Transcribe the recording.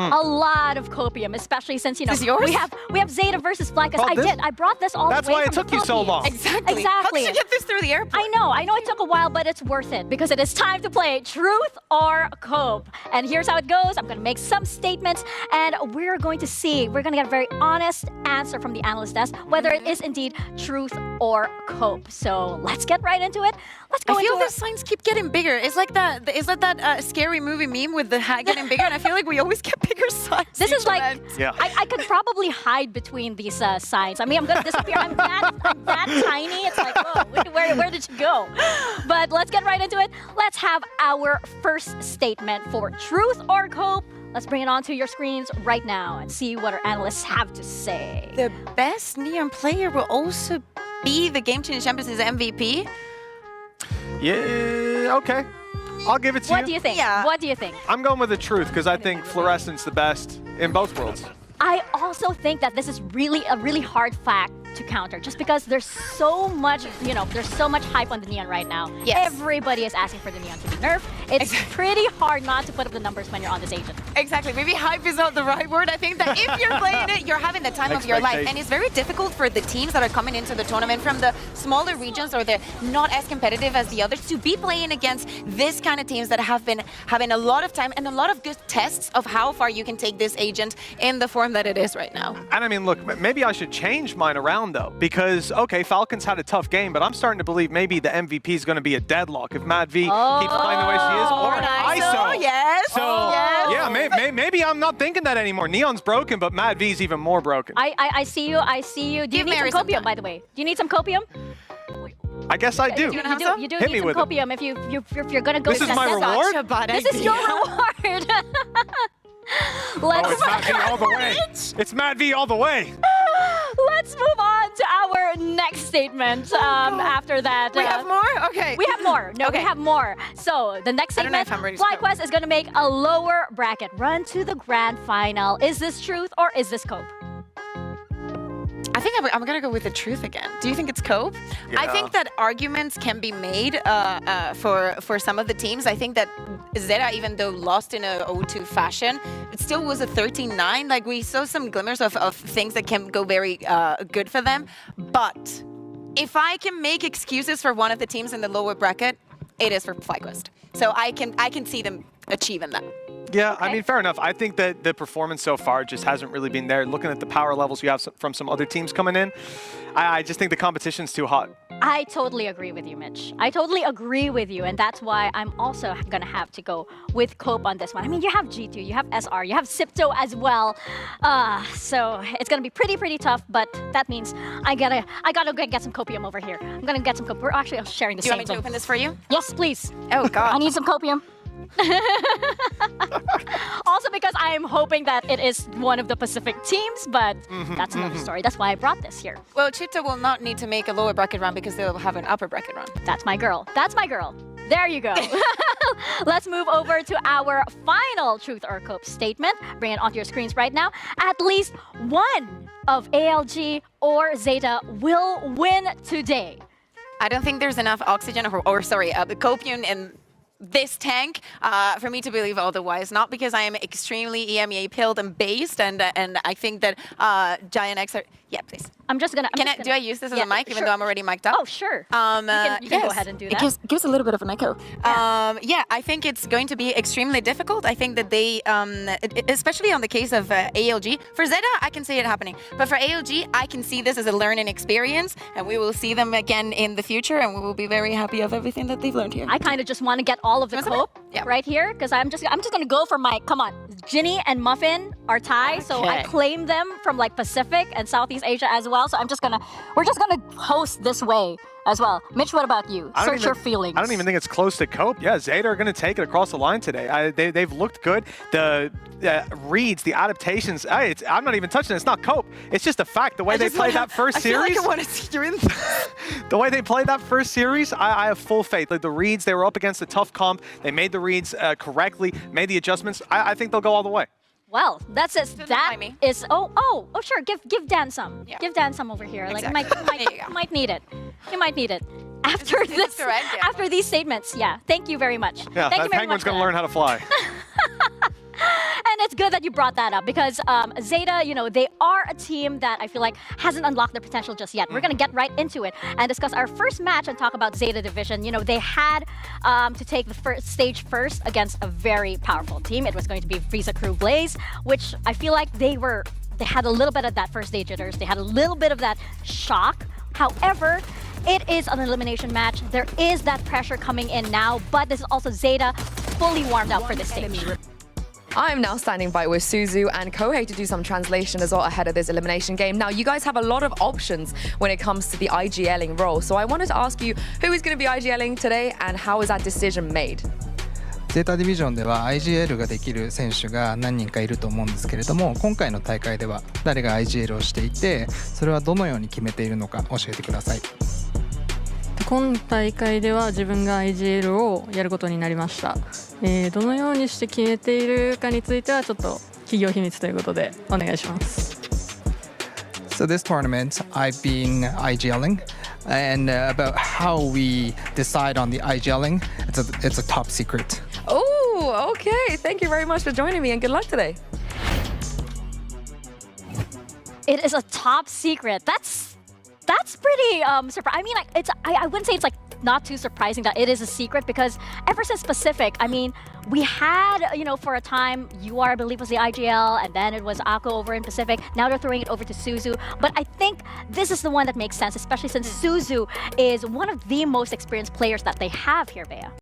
a lot of copium, especially since, you know, Is this yours? we have Zeta versus Fly, because I brought this all the way That's why it from took the you so long. Philippines. How did you get this through the airport? I know it took a while, but it's worth it because it is time to play Truth or Cope. And here's how it goes. I'm going to make some statements, and we're going to get a very honest answer from the analyst desk, whether it is indeed truth or cope. So let's get right into it. Let's go I feel into the signs keep getting bigger. It's like that scary movie meme with the hat getting bigger, and I feel like we always get bigger signs. This is like, Yeah. I could probably hide between these signs. I mean, I'm going to disappear. I'm that tiny. It's like, whoa, where did you go? But let's get right into it. Let's have our first statement for truth or cope. Let's bring it onto your screens right now and see what our analysts have to say. The best Neon player will also be the Game Changers Championship MVP. Yeah, okay. I'll give it to you. What do you think? Yeah. What do you think? I'm going with the truth because I think Fluorescent's the best in both worlds. I also think that this is really a really hard fact to counter, just because there's so much, there's so much hype on the Neon right now. Yes. Everybody is asking for the Neon to be nerfed. It's pretty hard not to put up the numbers when you're on this agent. Exactly. Maybe hype is not the right word. I think that if you're playing it, you're having the time of your life. And it's very difficult for the teams that are coming into the tournament from the smaller regions or they're not as competitive as the others to be playing against this kind of teams that have been having a lot of time and a lot of good tests of how far you can take this agent in the form that it is right now. And I mean, look, maybe I should change mine around though, because, okay, Falcon's had a tough game, but I'm starting to believe maybe the MVP is going to be a deadlock if Mad V keeps playing the way she is, or an ISO. Yes. So, yes. yeah, maybe I'm not thinking that anymore. Neon's broken, but Mad V's even more broken. I see you. Do you need some copium, by the way? Do you need some copium? I guess I do. You do Hit need me some with copium if you're gonna go. This to is that my deadlock. reward? This is your reward. Oh, it's Mad V all the way. It's Mad V all the way. Let's move on to our next statement. After that, We have more? Okay. we have more. No, Okay. we have more. So the next I don't know segment, if I'm ready to go. FlyQuest is going to make a lower bracket run to the grand final. Is this truth or is this cope? I think I'm going to go with the truth again. Do you think it's cope? I Yeah. think that arguments can be made for some of the teams. I think that Zeta, even though lost in a 0-2 fashion, it still was a 13-9. Like, we saw some glimmers of things that can go very good for them. But if I can make excuses for one of the teams in the lower bracket, it is for FlyQuest. So I can see them achieving that. Yeah, I mean, fair enough. I think that the performance so far just hasn't really been there. Looking at the power levels you have from some other teams coming in, I just think the competition's too hot. I totally agree with you, Mitch. I totally agree with you, and that's why I'm also gonna have to go with cope on this one. I mean, you have G2, you have SR, you have Sipto as well, so it's gonna be pretty tough. But that means I gotta go get some copium over here. I'm gonna get some copium. We're actually sharing the Do you same want me to thing. open this for you? Yes, please. Oh, I God. need some copium. Also because I am hoping that it is one of the Pacific teams, but that's another story. That's why I brought this here. Well, Chipta will not need to make a lower bracket run because they'll have an upper bracket run. That's my girl. That's my girl. There you go. Let's move over to our final truth or cope statement. Bring it onto your screens right now. At least one of ALG or Zeta will win today. I don't think there's enough oxygen or sorry, the copium in this tank for me to believe otherwise. Not because I am extremely EMEA pilled and based, and I think that Giant X are... Yeah, please. I'm just gonna... Do I use this as a mic even though I'm already mic'd up? Oh, sure. You can go ahead and do that. It gives a little bit of an echo. Yeah, I think it's going to be extremely difficult. I think that they, especially on the case of ALG, for Zeta, I can see it happening. But for ALG, I can see this as a learning experience, and we will see them again in the future, and we will be very happy of everything that they've learned here. I kind of just want to get all of the cope right here, because I'm just gonna go for my, come on, Ginny and Muffin are tied, so I claim them from like Pacific and Southeast Asia as well. So we're just gonna host this way as well. Mitch, what about you? Search your feelings. I don't even think it's close to cope. Yeah, Zeta are going to take it across the line today. They've looked good. The reads, the adaptations, I'm not even touching it. It's not cope. It's just a fact. The way they played that first series. I feel like I want to see you in the way they played that first series, I have full faith. Like the reads, they were up against a tough comp. They made the reads correctly, made the adjustments. I think they'll go all the way. Well, that's it. That is sure. Give Dan some. Yeah. Give Dan some over here. Exactly. Like you might need it. You might need it. After this, after these statements, yeah. Thank you very much. Yeah, Thank you that very penguin's much going to learn how to fly. And it's good that you brought that up because Zeta, they are a team that I feel like hasn't unlocked their potential just yet. We're going to get right into it and discuss our first match and talk about Zeta Division. They had to take the first stage first against a very powerful team. It was going to be Visa Crew Blaze, which I feel like they had a little bit of that first stage jitters. They had a little bit of that shock. However, it is an elimination match. There is that pressure coming in now, but this is also Zeta fully warmed up for this stage. I'm now standing by with Suzu and Kohei to do some translation as well ahead of this elimination game. Now, you guys have a lot of options when it comes to the IGLing role. So I wanted to ask you, who is going to be IGLing today and how is that decision made? ゼータディビジョンでは IGL ができる選手が何人かいると思うんですけれども、今回の大会では誰が IGL をしていて、それはどのように決めているのか教えてください。今大会では自分が IGL をやることになりました。どのようにして決めているかについてはちょっと企業秘密ということでお願いします。So this tournament, I've been IGLing, and about how we decide on the IGLing, it's a top secret. Oh, okay. Thank you very much for joining me and good luck today. It is a top secret. That's pretty surprising. I mean, I wouldn't say it's like not too surprising that it is a secret because ever since Pacific, I mean, we had, for a time, UR, I believe, was the IGL, and then it was Ako over in Pacific. Now they're throwing it over to Suzu. But I think this is the one that makes sense, especially since Suzu is one of the most experienced players that they have here, Bea.